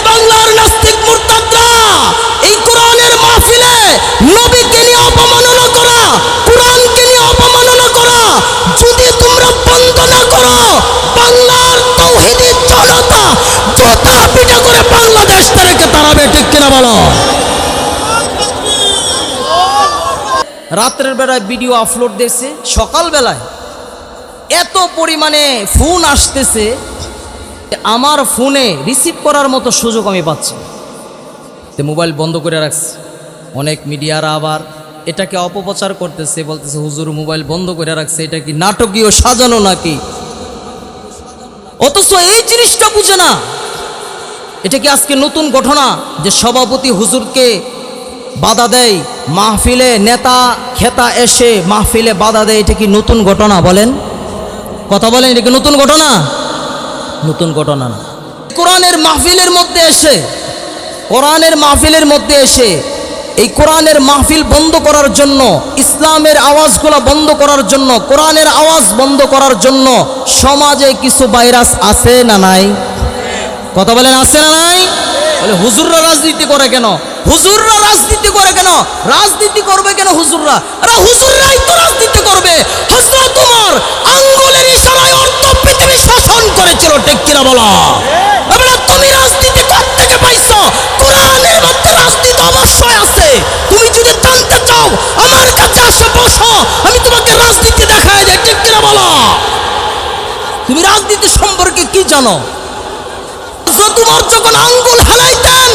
বাংলার নাস্তিক মুরতাদরা এই কোরআনের মাহফিলে নবীকে নিয়ে অপমাননা করা, কোরআনকে নিয়ে অপমাননা করা যদি তোমরা বন্ধ না করো, বাংলার তাওহীদি জনতা জুতা পিটা করে বাংলাদেশ থেকে তাড়াবে। ঠিক কিনা বলো? রাত্রের বেলায় ভিডিও আপলোড দিয়েছে, সকালবেলায় এত পরিমাণে ফোন আসতেছে, আমার ফোনে রিসিভ করার মতো সুযোগ আমি পাচ্ছি। মোবাইল বন্ধ করে রাখছে। অনেক মিডিয়ারা আবার এটাকে অপপ্রচার করতেছে, বলতেছে হুজুর মোবাইল বন্ধ করে রাখছে, এটা কি নাটকীয় সাজানো নাকি? অথচ এই জিনিসটা বুঝে না। এটা কি আজকে নতুন ঘটনা যে সভাপতি হুজুরকে বাধা দেয়, মাহফিলে নেতা খেতা এসে মাহফিলে বাধা দেয়? এটা কি নতুন ঘটনা? বলেন, কথা বলেন, এটা কি নতুন ঘটনা? নতুন ঘটনা না। কোরআনের মাহফিলের মধ্যে এসে এই কোরআনের মাহফিল বন্ধ করার জন্য, ইসলামের আওয়াজগুলো বন্ধ করার জন্য, কোরআনের আওয়াজ বন্ধ করার জন্য সমাজে কিছু ভাইরাস আছে না নাই? কথা বলেন, আছে না নাই? বলে হুজুররা রাজনীতি করে কেন? হুজুররা রাজনীতি করে কেন? রাজনীতি করবে কেন হুজুররা? আরে হুজুররাই তো রাজনীতি করবে। হযরত ওমর আঙ্গুলের ইশারায় অর্ধ পৃথিবী শাসন করেছিল। ঠিক কিনা বলো? এবারে তুমি রাজনীতি কোত্থেকে পাইছো? কোরআনের মধ্যে রাজনীতি অবশ্যই আছে। তুমি যদি জানতে চাও আমার কাছে আসো, বসো, আমি তোমাকে রাজনীতি দেখায় দেই। ঠিক কিনা বলো? তুমি রাজনীতি সম্পর্কে কি জানো? হযরত ওমর যখন আঙ্গুল হালাইতেন,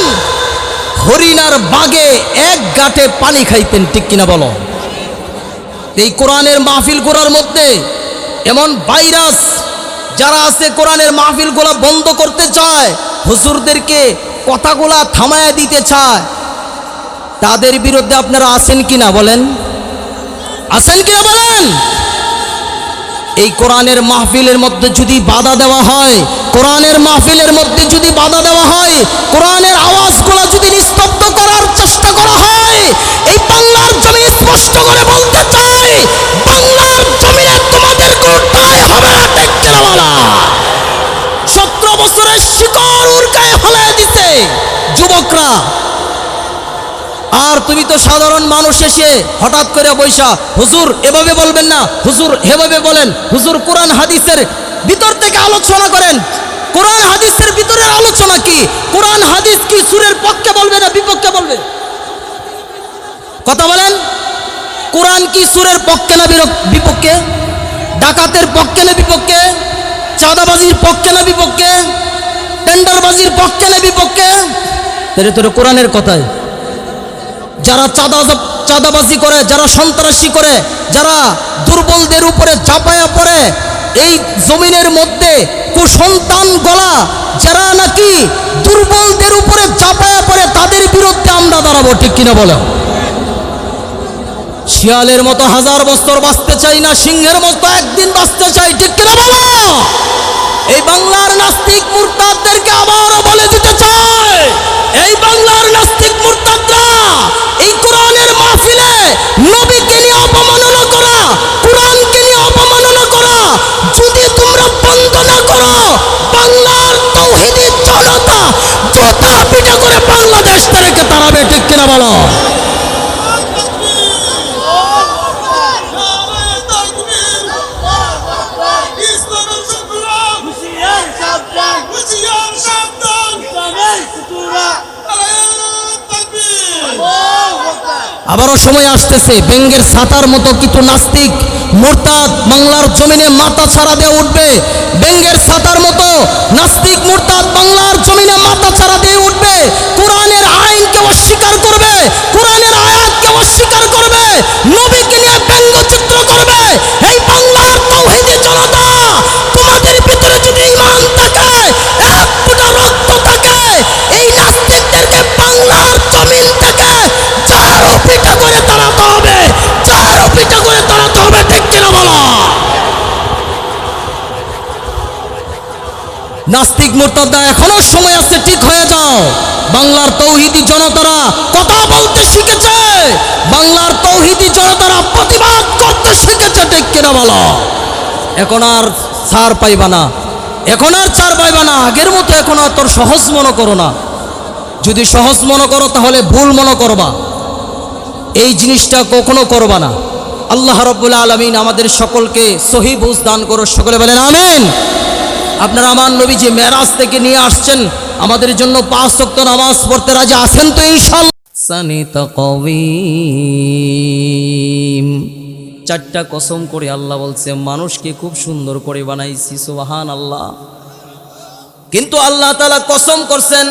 হরিণার বাগে এক গাঁটে পানি খাইতেন। ঠিক কিনা বলো? এই কোরআনের মাহফিল করার মধ্যে এমন ভাইরাস যারা আছে, কোরআনের মাহফিলগুলো বন্ধ করতে চায়, হুজুরদেরকে কথাগুলা থামায়া দিতে চায়, তাদের বিরুদ্ধে আপনারা আছেন কিনা বলেন? আছেন কিনা বলেন? এই কোরআনের মাহফিলের মধ্যে যদি বাধা দেওয়া হয়, কোরআনের মাহফিলের মধ্যে যদি বাধা দেওয়া হয়, কোরআনের আওয়াজগুলো যদি নিস্তব্ধ করার চেষ্টা করা হয়, এই বাংলার জমি স্পষ্ট করে বলতে চাই, বাংলার জমিনে তোমাদের কোটায় হবে না। ঠিক কিনা বলা? 17 বছরের শিকড় উড়কায় ফেলে দিতে যুবকরা। আর তুমি তো সাধারণ মানুষ এসে হঠাৎ করে বৈশা, হুজুর এভাবে বলবেন না, হুজুর এভাবে বলেন, হুজুর কোরআন হাদিসের ভিতর থেকে আলোচনা করেন। কোরআন হাদিসের ভিতরের আলোচনা কি? কোরআন হাদিস কি সুরের পক্ষে বলবে না বিপক্ষে বলবে? কথা বলেন। কোরআন কি সুরের পক্ষে না বিপক্ষে? ডাকাতের পক্ষে না বিপক্ষে? চাঁদাবাজির পক্ষে না বিপক্ষে? টেন্ডারবাজির পক্ষে না বিপক্ষে? তোর কোরআনের কথায় যারা চাঁদাবাজি করে, যারা সন্ত্রাসী করে, যারা দুর্বলদের উপরে চাপায়া পড়ে, এই জমিনের মধ্যে কুসন্তান গলা যারা নাকি দুর্বলদের উপরে চাপায়া পড়ে, তাদের বিরুদ্ধে আমরা দাঁড়াবো। ঠিক কিনা বলো? শিয়ালের মতো 1000 বছর বাঁচতে চাই না, সিংহের মতো একদিন বাঁচতে চাই। ঠিক কিনা বলো? এই বাংলার নাস্তিক মুরতাদদেরকে আবারও বলে দিতে চাই, এই বাংলার নাস্তিক মুরতাদরা এই কোরআনের মাহফিলে নবীকে নিয়ে অপমাননা করা, কোরআনকে নিয়ে অপমাননা করা যদি তোমরা বন্ধ না করো, বাংলার তাওহীদি জনতা জুতা পিটা করে বাংলাদেশ থেকে তাড়াবে। ঠিক কিনা বলো? আবারও সময় আসতেছে, ব্যাঙ্গের ছাতার মতো কিছু নাস্তিক মুরতাদ বাংলার জমিনে মাথা ছাড়া দিয়ে উঠবে। ব্যাঙ্গের ছাতার মতো নাস্তিক মুরতাদ বাংলার জমিনে মাথা ছাড়া দিয়ে উঠবে। কোরআনের আইনকে অস্বীকার করবে, কোরআনের আয়াতকে অস্বীকার করবে, নবীকে নিয়ে ব্যঙ্গচিত্র করবে। এই বাংলার তাওহীদি জনতা, তোমাদের ভিতরে যদি ঈমান থাকে, এক ফোঁটা রক্ত থাকে, এই নাস্তিকদেরকে বাংলার জমিন থেকে চারো পিঠা করে তাড়াতে হবে, চারো পিঠা করে তাড়াতে হবে। ঠিক কিনা বলো? নাস্তিক মুরতাদরা এখনো সময় আছে, ঠিক হয়ে যাও। বাংলার তাওহীদি জনতারা কথা বলতে শিখেছে, বাংলার তাওহীদি জনতারা প্রতিবাদ করতে শিখেছে। ঠিক কিনা বলো? এখন আর ছাড় পাইবা না, এখন আর ছাড় পাইবা না। আগের মতো এখন আর তোর সহজ মনে করো না। যদি সহজ মনে করো তাহলে ভুল মনে করবা, এই জিনিসটা কখনো করবা না। আল্লাহ রাব্বুল আলামিন আমাদের সকলকে সহি বুঝ দান করো, সকলে বলেন আমিন। আপনারা আমার নবী যে মেরাজ থেকে নিয়ে আসছেন আমাদের জন্য 5 ওয়াক্ত নামাজ পড়তে রাজি আছেন তো ইনশাআল্লাহ? সানি তাকওয়িম, 4টা কসম করে আল্লাহ বলছে মানুষকে খুব সুন্দর করে বানাইছি, সুবহানাল্লাহ। কিন্তু আল্লাহ তাআলা কসম করছেন,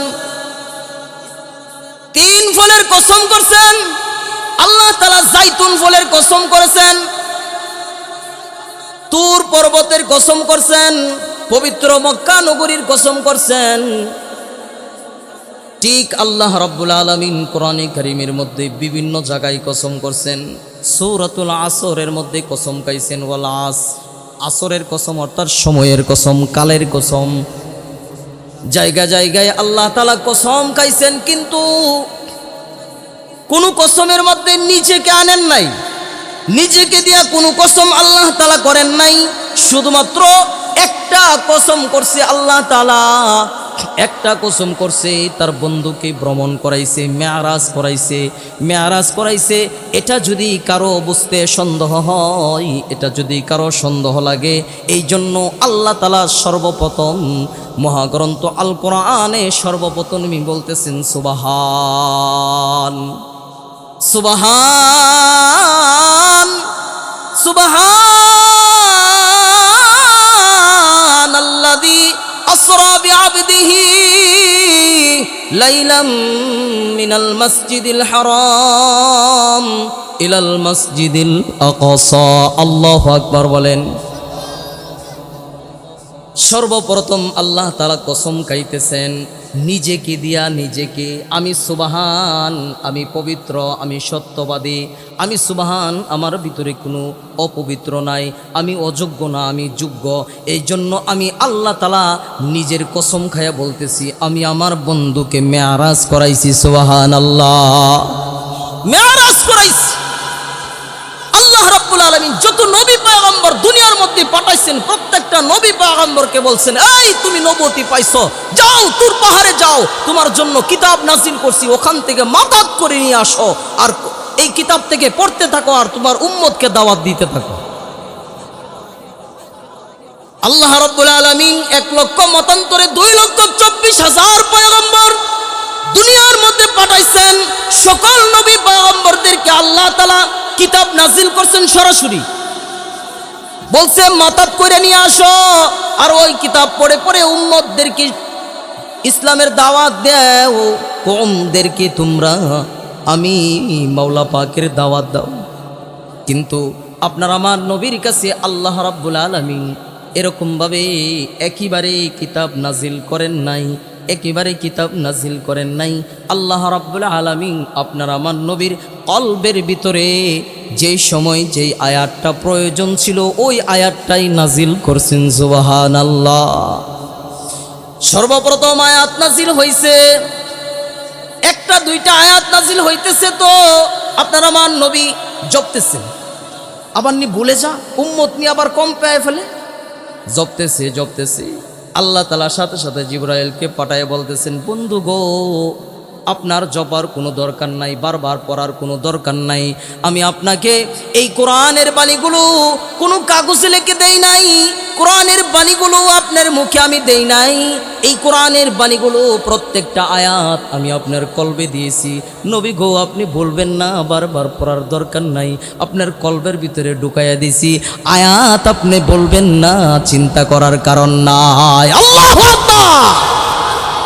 3 ফলের কসম করছেন। আল্লাহ তাআলা জাইতুন ফলের কসম করেছেন, তুর পর্বতের কসম করছেন, পবিত্র মক্কা নগরীর কসম করছেন। ঠিক আল্লাহ রাব্বুল আলামিন কোরআনে কারীমের মধ্যে বিভিন্ন জায়গায় কসম করছেন। সূরাতুল আসরের মধ্যে কসম খাইছেন, ওয়াল আসরের কসম অর্থাৎ সময়ের কসম, কালের কসম। জায়গা জায়গায় আল্লাহ তাআলা কসম খাইছেন, কিন্তু কোন কসমের মধ্যে নিজেকে আনেন নাই, নিজেকে দিয়া কোনো কসম আল্লাহ তাআলা করেন নাই। শুধুমাত্র একটা কসম করছে আল্লাহ তাআলা, একটা কসম করছে, তার বন্ধুকে ভ্রমণ করাইছে, মেয়ারাজ করাইছে। এটা যদি কারো বুঝতে সন্দেহ হয়, এটা যদি কারো সন্দেহ লাগে, এই জন্য আল্লাহ তাআলা সর্বপ্রথম মহাগ্রন্থ আল কোরআনে সর্বপ্রথম বলতেছেন সুবহান সুবহান সুবহানাল্লাযী আসরা বিআবদিহি লাইলাম মিনাল মাসজিদিল হারাম ইলাল মাসজিদিল আকসা। আল্লাহু আকবার বলেন। সর্বপ্রথম আল্লাহ তাআলা কসম খাইতেছেন নিজেকে দিয়া, নিজেকে। আমি সুবহান, আমি পবিত্র, আমি সত্যবাদী, আমি সুবহান, আমার ভিতরে কোনো অপবিত্র নাই, আমি অযোগ্য না, আমি যোগ্য। এই জন্য আমি আল্লাহ তাআলা নিজের কসম খায়া বলতেছি, আমি আমার বন্ধুকে মেয়ারাজ করাইছি, সুবহানাল্লাহ, মেয়ারাজ করাইছি। আল্লাহ রাব্বুল আলামিন যত নবী পয়গম্বর দুনিয়ার মধ্যে পাঠাইছেন, প্রত্যেকটা নবী পয়গম্বরকে বলছেন, এই তুমি নবুয়তি পাইছো, যাও তুর পাহাড়ে যাও, তোমার জন্য কিতাব নাজিল করছি, ওখান থেকে মাদাদ করে নিয়ে আসো, আর এই কিতাব থেকে পড়তে থাকো, আর তোমার উম্মতকে দাওয়াত দিতে থাকো। আল্লাহ রাব্বুল আলামিন 1 লক্ষ মতান্তরে 2,24,000 পয়গম্বর দুনিয়ার মধ্যে পাঠাইছেন। সকল নবী পয়গম্বরদেরকে আল্লাহ তাআলা কিতাব নাজিল করছেন, সরাসরি বলছে মাতাত করে নিয়ে আসো, আর ওই কিতাব পড়ে পড়ে উম্মতদেরকে ইসলামের দাওয়াত দাও, কওমদেরকে তোমরা আমি মাওলা পাকের দাওয়াত দাও। কিন্তু আপনার আমার নবীর কাছে আল্লাহ রাব্বুল আলামিন এরকমভাবে একেবারে কিতাব নাজিল করেন নাই, একেবারে কিতাব নাজিল করেন নাই। আল্লাহ রাব্বুল আলামিন আপনার আমার নবীর কলবের ভিতরে যেই সময় যেই আয়াতটা প্রয়োজন ছিল ওই আয়াতটাই নাজিল করছেন, সুবহানাল্লাহ। সর্বপ্রথম আয়াত নাজিল হইছে, 1টা 2টা আয়াত নাজিল হইতেছে, তো আপনার আমার নবী জপতেছেন, আবার নি ভুলে যা, উম্মত নিয়ে আবার কম পেয়ে ফেলে, জপতেছে। আল্লাহ তাআলা সাথে সাথে জিবরাইলকে পাঠায় বলতেছেন, বন্ধু গো, আপনার জপার কোনো দরকার নাই, বারবার পড়ার কোনো দরকার নাই। আমি আপনাকে এই কোরআনের বাণীগুলো কোনো কাগজে লিখে দেই নাই, কোরআনের বাণীগুলো আপনার মুখে আমি দেই নাই। এই কোরআনের বাণীগুলো প্রত্যেকটা আয়াত আমি আপনার কলবে দিয়েছি। নবী গো, আপনি বলবেন না, বারবার পড়ার দরকার নাই, আপনার কলবের ভিতরে ঢুকাইয়া দিছি। আয়াত আপনি বলবেন না, চিন্তা করার কারণ নাই। আল্লাহু আকবার।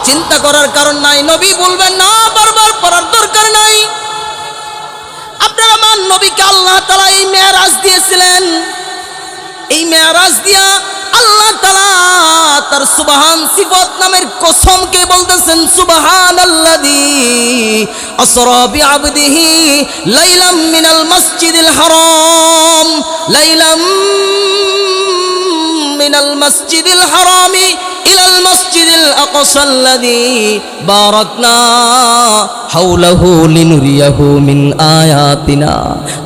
চিন্তা করার কারণ নাই, নবী বলবেন না, বারবার পড়ার দরকার নাই। আপনার আমার নবীকে আল্লাহ তাআলা এই মেরাজ দিয়েছিলেন। এই মেরাজ দিয়া আল্লাহ তাআলা তার সুবহান সিফত নামের কসমকে বলতেছেন, সুবহানাল্লাযী আসরা বিআবদিহি লাইলাম মিনাল মাসজিদিল হারাম লাইলাম মিনাল মাসজিদিল হারামি ইলাল মসজিদিল আকসাল্লাযী বারাকনা হাওলাহু লিনুরিয়াহু মিন আয়াতিনা।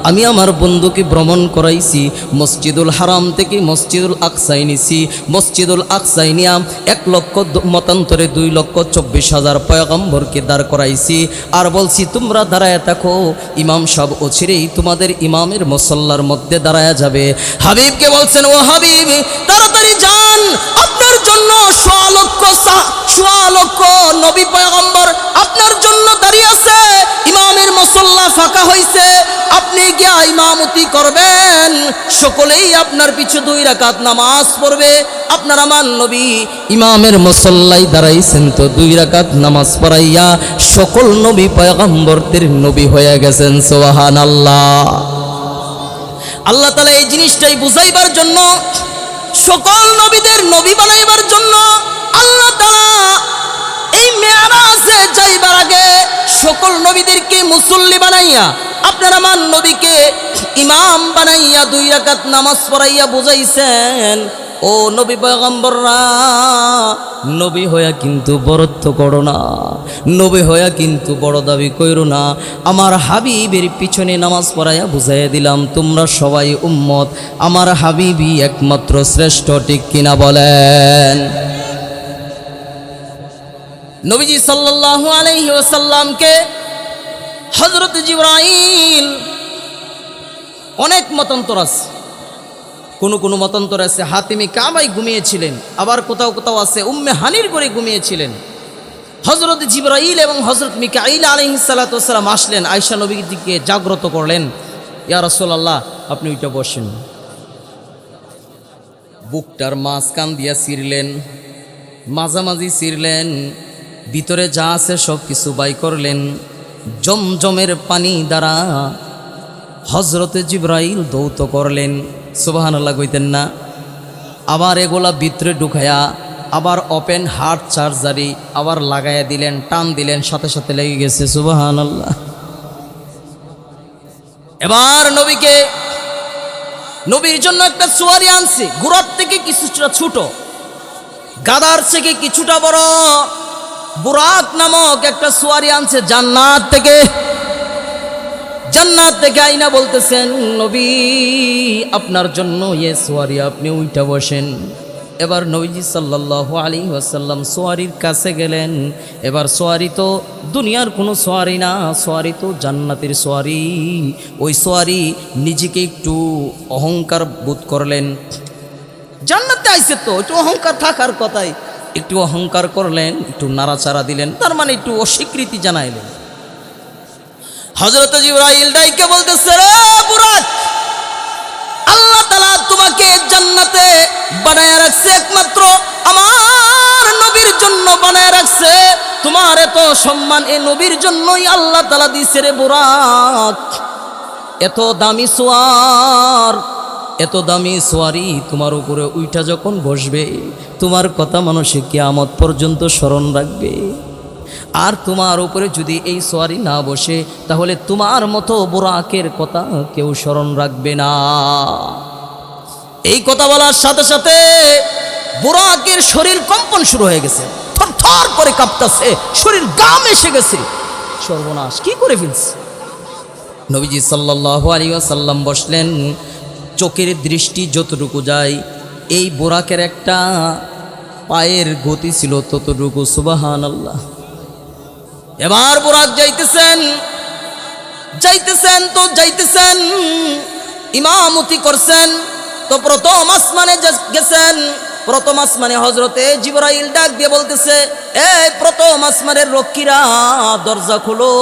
আমি আমার বন্ধুকে ভ্রমণ করাইছি, মসজিদুল হারাম থেকে মসজিদুল আকসায় নিছি। মসজিদুল আকসায় নিয়া 1 লক্ষ মতান্তরে 2,24,000 পয়গম্বরকে দাঁড় করাইছি। আর বলছি তোমরা দাঁড়ায় থাকো, ইমাম সাহেব অচিরেই তোমাদের ইমামের মুসল্লার মধ্যে দাঁড়ায় যাবে। হাবিবকে বলছেন, ও হাবিব তাড়াতাড়ি যান, আপনার জন্য সোয়া লক্ষ নবী পয়গম্বর আপনার জন্য দাঁড়িয়ে আছে। ইমামের মুসল্লা ফাঁকা হইছে, আপনি গিয়া ইমামতি করবেন। সকলেই আপনার পিছু 2 রাকাত নামাজ পড়বে। আপনার আমার নবী ইমামের মুসল্লাই দাঁড়াইছেন তো 2 রাকাত নামাজ পড়াইয়া সকল নবী পয়গম্বরদের নবী হয়ে গেছেন। সুবহানাল্লাহ। আল্লাহ তাআলা এই জিনিসটাই বুঝাইবার জন্য, সকল নবীদের নবী বানাইবার জন্য আল্লাহ তাআলা এই মেরাজে যাইবার আগে সকল নবীদেরকে মুসল্লি বানাইয়া আপনার আমার নবীকে ইমাম বানাইয়া 2 রাকাত নামাজ পড়াইয়া বুঝাইছেন, ও নবী পয়গম্বররা, নবী হইয়া কিন্তু বড়ত্ব করো না, নবী হইয়া কিন্তু বড় দাবি কইরো না। আমার হাবিবের পিছনে নামাজ পড়াইয়া বুঝাইয়া দিলাম, তোমরা সবাই উম্মত, আমার হাবিবই একমাত্র শ্রেষ্ঠ, ঠিক কিনা বলেন? নবীজি সাল্লাল্লাহু আলাইহি ওয়াসাল্লামকে হযরত জিবরাইল, অনেক মতান্তর আছে, কোন মতান্তর আছে হাতিমে কাবায় ঘুমিয়েছিলেন, আবার কোথাও কোথাও আছে উম্মে হানির ঘরে ঘুমিয়েছিলেন। হযরত জিবরাইল এবং হযরত মিকাইল আলাইহিস সালাতু ওয়াস সালাম আসলেন, আয়েশা নবীজিকে জাগ্রত করলেন, ইয়া রাসূলুল্লাহ আপনি ওইটা বসেন। বুকটার মাঝখান দিয়া ছিঁড়লেন, মাঝামাঝি ছিঁড়লেন, ভিতরে যা আছে সব কিছু বাই করলেন। জমজমের পানি দ্বারা হযরতে জিবরাইল দৌত করলেন, সুবহানাল্লাহ কইতেন না? আবার এগুলা ভিতরে ঢুকায়া আবার ওপেন হার্ট সার্জারি আবার লাগাইয়া দিলেন, টান দিলেন, সাথে সাথে লেগে গেছে। সুবহানাল্লাহ। এবার নবীর জন্য একটা সুয়ারি আনছে, গুরার থেকে কিছুটা ছোট, গাদার থেকে কিছুটা বড়, বুরাক নামক একটা সুয়ারি আনছে জান্নাত থেকে আইনা বলতেছেন, নবী আপনার জন্য এ সুয়ারি, আপনি উইটা বসেন। এবার নবীজি সাল্লাল্লাহু আলাইহি ওয়াসাল্লাম সোয়ারির কাছে গেলেন। এবার সোয়ারি তো দুনিয়ার কোনো সোয়ারি না, সোয়ারি তো জান্নাতের সোয়ারি। ওই সোয়ারি নিজেকে একটু অহংকার বোধ করলেন, জান্নাতে আইছে তো একটু অহংকার থাকার কথাই, একটু অহংকার করলেন, একটু নাড়াচাড়া দিলেন, তার মানে একটু অস্বীকৃতি জানাইলেন। হযরত জিবরাইল ডাইকে বলতেছে, রে বুরাক, আল্লাহ তাআলা তোমাকে জান্নাতে বানায় রাখছে, একমাত্র আমার নবীর জন্য বানায় রাখছে। তোমার এত সম্মান এই নবীর জন্যই আল্লাহ তাআলা দিছে রে বুরাক। এত দামি সোয়ার, এত দামি সোয়ারি তোমার উপরে উইটা যখন বসবে, তোমার কথা মানুষে কিয়ামত পর্যন্ত স্মরণ রাখবে। আর তোমার উপরে যদি এই সোয়ারি না বসে, তাহলে তোমার মতো বুরাকের কথা কেউ স্মরণ রাখবে না। এই কথা বলার সাথে সাথে বুরাকের শরীর কম্পন শুরু হয়ে গেছে, থরথর করে কাঁপতেছে, শরীর গাম এসে গেছে। সর্বনাশ, কি করে ফেলছে? নবীজি সাল্লাল্লাহু আলাইহি ওয়াসাল্লাম বসলেন। চোখের দৃষ্টি যতটুকু যায়, এই বুরাকের একটা পায়ের গতি ছিল ততটুকু। সুবহানাল্লাহ। এবার বুরাক যাইতেছেন ইমামতি করছেন। তো প্রথম আসমানে গেছেন, প্রথম আসমানে হযরতে জিবরাইল ডাক দিয়ে বলতেছে, এই প্রথম আসমানের রক্ষীরা দরজা খোলো।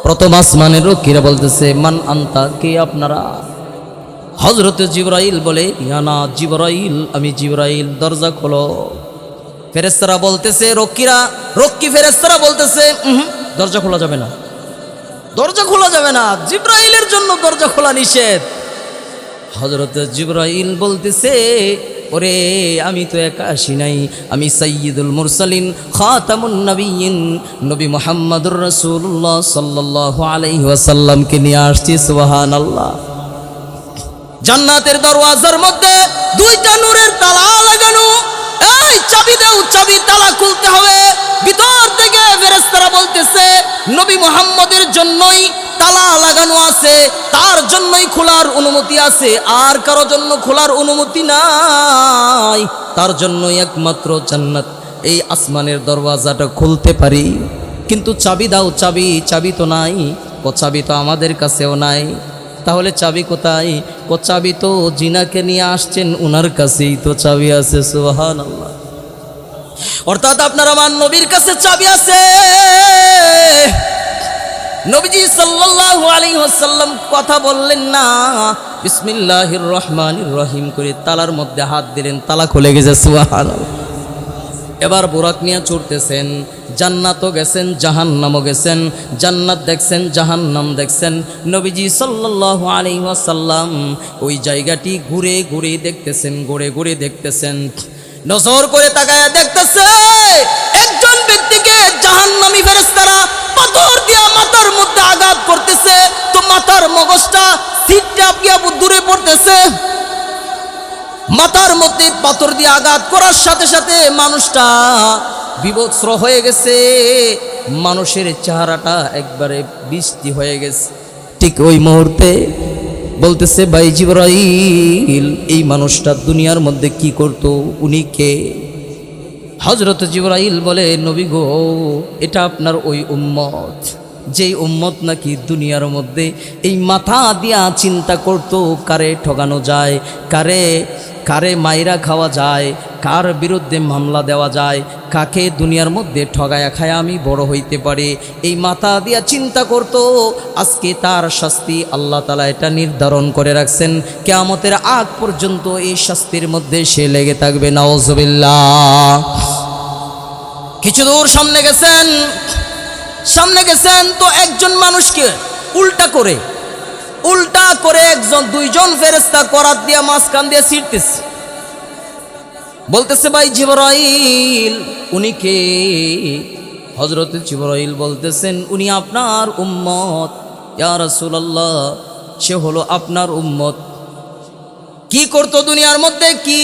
প্রথম আসমানের রক্ষীরা বলতেছে, মান আনতা, কে আপনারা? হযরতে জিবরাইল বলে, ইয়ানা জিবরাইল, আমি জিবরাইল, দরজা খোলো। ফেরেশতারা বলতেছে, রক্ষী ফেরেশতারা বলতেছে, দরজা খোলা যাবে না, দরজা খোলা যাবে না, জিবরাইলের জন্য দরজা খোলা নিষেধ। হযরত জিবরাইল বলতেছে, ওরে আমি তো একা আসি নাই, আমি সাইয়্যিদুল মুরসালিন খাতামুন নবিয়্যিন নবী মুহাম্মদুর রাসূলুল্লাহ সাল্লাল্লাহু আলাইহি ওয়াসাল্লামকে নিয়ে আসছি। সুবহানাল্লাহ। জান্নাতের দরওয়াজার মধ্যে 2টা নূরের তালা লাগানো, এই চাবি দাও, চাবি, তালা খুলতে হবে। ভিতর থেকে ফেরেশতারা বলতেছে নবী মুহাম্মদের জন্যই তালা লাগানো আছে, তার জন্যই খোলার অনুমতি আছে, আর কারো জন্য খোলার অনুমতি নাই। তার জন্যই একমাত্র জান্নাত, এই আসমানের দরওয়াজাটা খুলতে পারি। কিন্তু চাবি দাও, চাবি, চাবি তো নাই। ও চাবি তো আমাদের কাছেও নাই। তাহলে চাবি কোথায়? ও চাবি তো জিনাকে নিয়ে আসছেন, উনার কাছেই তো চাবি আছে। সুবহানাল্লাহ। অর্থাৎ আপনার আমার নবীর কাছে চাবি আছে। নবীজি সাল্লাল্লাহু আলাইহি ওয়াসাল্লাম কথা বললেন না, বিসমিল্লাহির রহমানির রহিম করে তালার মধ্যে হাত দিলেন, তালা খুলে গেছে। সুবহানাল্লাহ। এবার বুরাক নিয়ে ছুটতেছেন, জান্নাতও গেছেন, জাহান্নামও গেছেন। জান্নাত দেখছেন, জাহান্নাম দেখছেন। নবীজি সাল্লাল্লাহু আলাইহি ওয়াসাল্লাম ওই জায়গাটি ঘুরে ঘুরে দেখতেছেন, ঘুরে ঘুরে দেখতেছেন। নজর করে তাকায়া দেখতেছে একজন ব্যক্তিকে জাহান্নামী ফেরেশতারা পাথর দিয়ে মাথার মধ্যে আঘাত করতেছে। তো মাথার মগজটা সিটটা গিয়ে দূরে পড়তেছে। মাথার মধ্যে পাথর দিয়ে আঘাত করার সাথে সাথে মানুষটা বিবস্ত্র হয়ে গেছে, মানুষের চেহারাটা একবারে বৃষ্টি হয়ে গেছে। ঠিক ওই মুহূর্তে বলতেছে, ভাই জিবরাইল, এই মানুষটা দুনিয়ার মধ্যে কি করতো, উনি কে? হযরত জিবরাইল বলে, নবী গো, এটা আপনার ওই উম্মত, যেই উম্মত নাকি দুনিয়ার মধ্যে এই মাথা দিয়া চিন্তা করতো কারে ঠগানো যায়, কারে মাইরা খাওয়া যায়, কার বিরুদ্ধে মামলা দেওয়া যায়, কাকে দুনিয়ার মধ্যে ঠগায়া খায় আমি বড় হইতে পারি, এই মাথা দিয়া চিন্তা করতো। আজকে তার শাস্তি আল্লাহ তাআলা এটা নির্ধারণ করে রাখছেন, কিয়ামতের আগ পর্যন্ত এই শাস্তির মধ্যে সে লেগে থাকবে। নাউজুবিল্লাহ। কিছু দূর সামনে গেছেন তো একজন মানুষকে উল্টা করে দুইজন ফেরেশতা করাত দিয়া মাঝখান দিয়ে ছিঁড়তেছে। বলতেছে, ভাই জিবরাইল, উনি কে? হযরত জিবরাইল বলতেছেন, উনি আপনার উম্মত। ইয়া রাসূলুল্লাহ, সে হলো আপনার উম্মত। কি করতো দুনিয়ার মধ্যে? কি?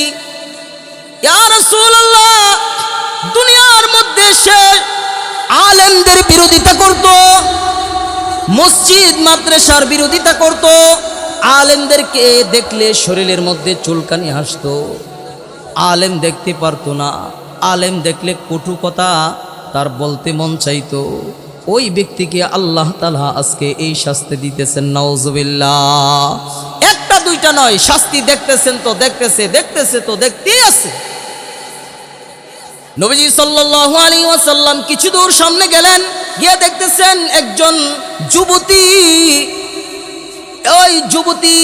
ইয়া রাসূলুল্লাহ, দুনিয়ার মধ্যে সে আলেমদের বিরোধিতা করত, মসজিদ মাদ্রাসার বিরোধিতা করত, আলেমদেরকে দেখলে শরীরের মধ্যে চুলকানি আসতো, আলেম দেখতে পারতো না, আলেম দেখলে কটু কথা তার বলতে মন চাইতো। ওই ব্যক্তিকে আল্লাহ তাআলা আজকে এই শাস্তি দিতেছেন। নাউজুবিল্লাহ। একটা দুইটা নয়, শাস্তি দেখতেছেন তো দেখতেছে তো দেখতেই আছে। নবীজি সাল্লাল্লাহু আলাইহি ওয়াসাল্লাম কিছু দূর সামনে গেলেন, গিয়ে দেখতেছেন একজন যুবতী, ওই যুবতী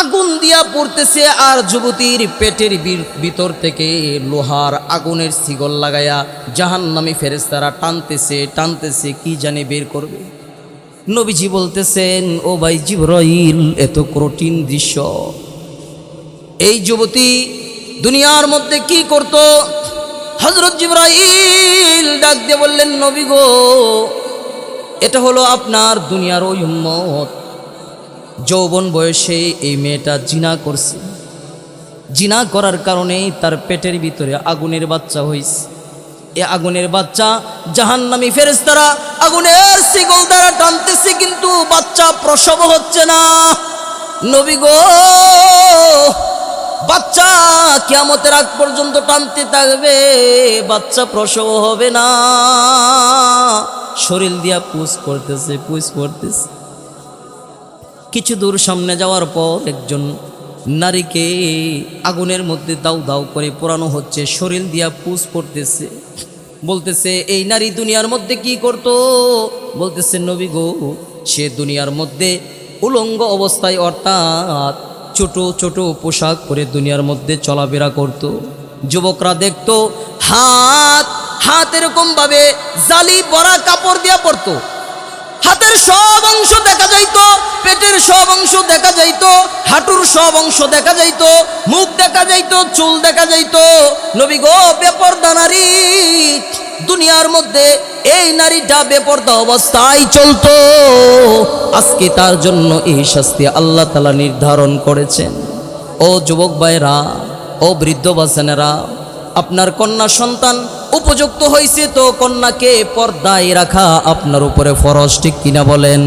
আগুন দিয়া পড়তেছে, আর যুবতীর পেটের ভিতর থেকে লোহার আগুনের শিকল লাগায়া জাহান্নামী ফেরেশতারা টানতেছে, কি জানে বের করবে। নবীজি বলতেছেন, ও ভাই জিবরাইল, এত কঠিন দৃশ্য। এই যুবতী দুনিয়ার মধ্যে কি করত? হযরত জিবরাইল ডাক দিয়ে বললেন, নবী গো, এটা হলো আপনার দুনিয়ার ওই উম্মত। যৌবন বয়সে এই মেয়েটা জিনা করছে, জিনা করার কারণে তার পেটের ভিতরে আগুনের বাচ্চা হয়েছে। এ আগুনের বাচ্চা জাহান্নামী ফেরেশতারা আগুনের শিকল দ্বারা টানতেছে, কিন্তু বাচ্চা প্রসব হচ্ছে না। নবী গো, বাচ্চা কিয়ামতের আগ পর্যন্ত টানতে থাকবে, বাচ্চা প্রসব হবে না। শরীর দিয়া পুষ করতেছে। কিছু দূর সামনে যাওয়ার পর একজন নারীকে আগুনের মধ্যে দাউ দাউ করে পোড়ানো হচ্ছে, শরীর দিয়া পুষ পড়তেছে। বলতেছে, এই নারী দুনিয়ার মধ্যে কি করত? বলতেছে, নবী গো, সে দুনিয়ার মধ্যে উলঙ্গ অবস্থায়, অর্থাৎ ছোট ছোট পোশাক পরে দুনিয়ার মধ্যে চলাফেরা করত। যুবকরা দেখতো হাত এরকম ভাবে জালি ভরা কাপড় দিয়া পরতো, হাতের সব অংশ দেখা যাইতো, পেটের সব অংশ দেখা যাইতো, হাঁটুর সব অংশ দেখা যাইতো, মুখ দেখা যাইতো, চুল দেখা যাইতো। নবী গো, বেপরদা নারী দুনিয়ার মধ্যে, এই নারীটা বেপরদা অবস্থায় চলতো। আজকে তার জন্য এই শাস্তি আল্লাহ তাআলা নির্ধারণ করেছেন। ও যুবক ভাইরা, ও ও বৃদ্ধ বাসনেরা, আপনার কন্যা সন্তান উপযুক্ত হয়েছে তো কন্যাকে পর্দায় রাখা আপনার উপরে ফরজ, ঠিক কিনা বলেন?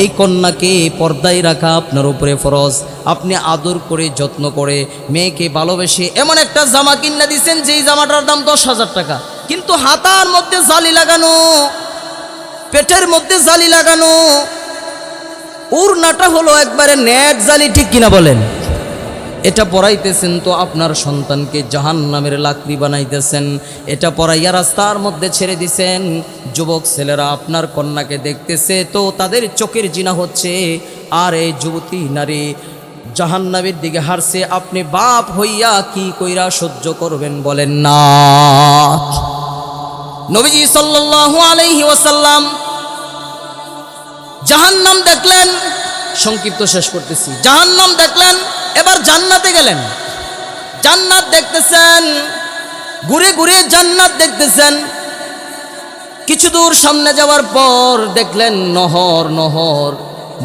এই কন্যাকে পর্দায় রাখা আপনার উপরে ফরজ। আপনি আদর করে যত্ন করে মেয়েকে ভালোবেসে এমন একটা জামা কিনে দিচ্ছেন যেই জামাটার দাম 10,000 টাকা, কিন্তু হাতার মধ্যে জালি লাগানো, পেটের মধ্যে জালি লাগানো, উড়নাটা হলো একবারে নেট জালি, ঠিক কিনা বলেন? এটা পরাইতেছেন তো আপনার সন্তানকে জাহান্নামের লাকড়ি বানাইতেছেন। এটা পরাইয়া রাস্তার মধ্যে ছেড়ে দিছেন। যুবক ছেলেরা আপনার কন্যাকে দেখতেছে তো তাদের চোখের জিনা হচ্ছে, আর এই যুবতী নারী জাহান্নামের দিকে হারছে। আপনি বাপ হইয়া কি কইরা সহ্য করবেন বলেন না? নবীজি সাল্লাল্লাহু আলাইহি ওয়াসাল্লাম জাহান্নাম দেখলেন, সংক্ষিপ্ত শেষ করতেছি, জাহান্নাম দেখলেন, এবার জান্নাতে গেলেন। জান্নাত দেখতেছেন, ঘুরে ঘুরে জান্নাত দেখতেছেন। কিছু দূর সামনে যাওয়ার পর দেখলেন নহর, নহর,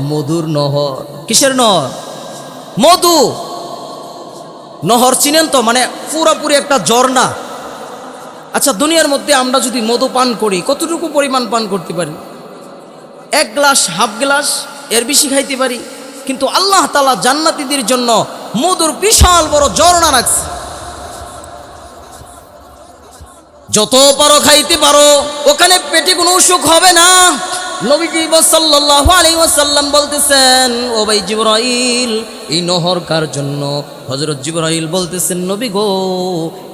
মধুর নহর। কিসের নহর? মধু নহর, চিনেন তো? মানে পুরোপুরি একটা ঝর্ণা। আচ্ছা, দুনিয়ার মধ্যে আমরা যদি মধু পান করি কতটুকু পরিমাণ পান করতে পারি? 1 গ্লাস, হাফ গ্লাস, এর বেশি খাইতে পারি। কিন্তু আল্লাহ তাআলা জান্নাতীদের জন্য মধুর বিশাল বড় ঝর্ণা রাখছে। যত পারো খাইতে পারো, ওখানে পেটে কোনো অসুখ হবে না। নবীজি সাল্লাল্লাহু আলাইহি ওয়াসাল্লাম বলতেছেন, ও ভাই জিবরাইল, এই নহর কার জন্য? হযরত জিবরাইল বলতেছেন, নবী গো,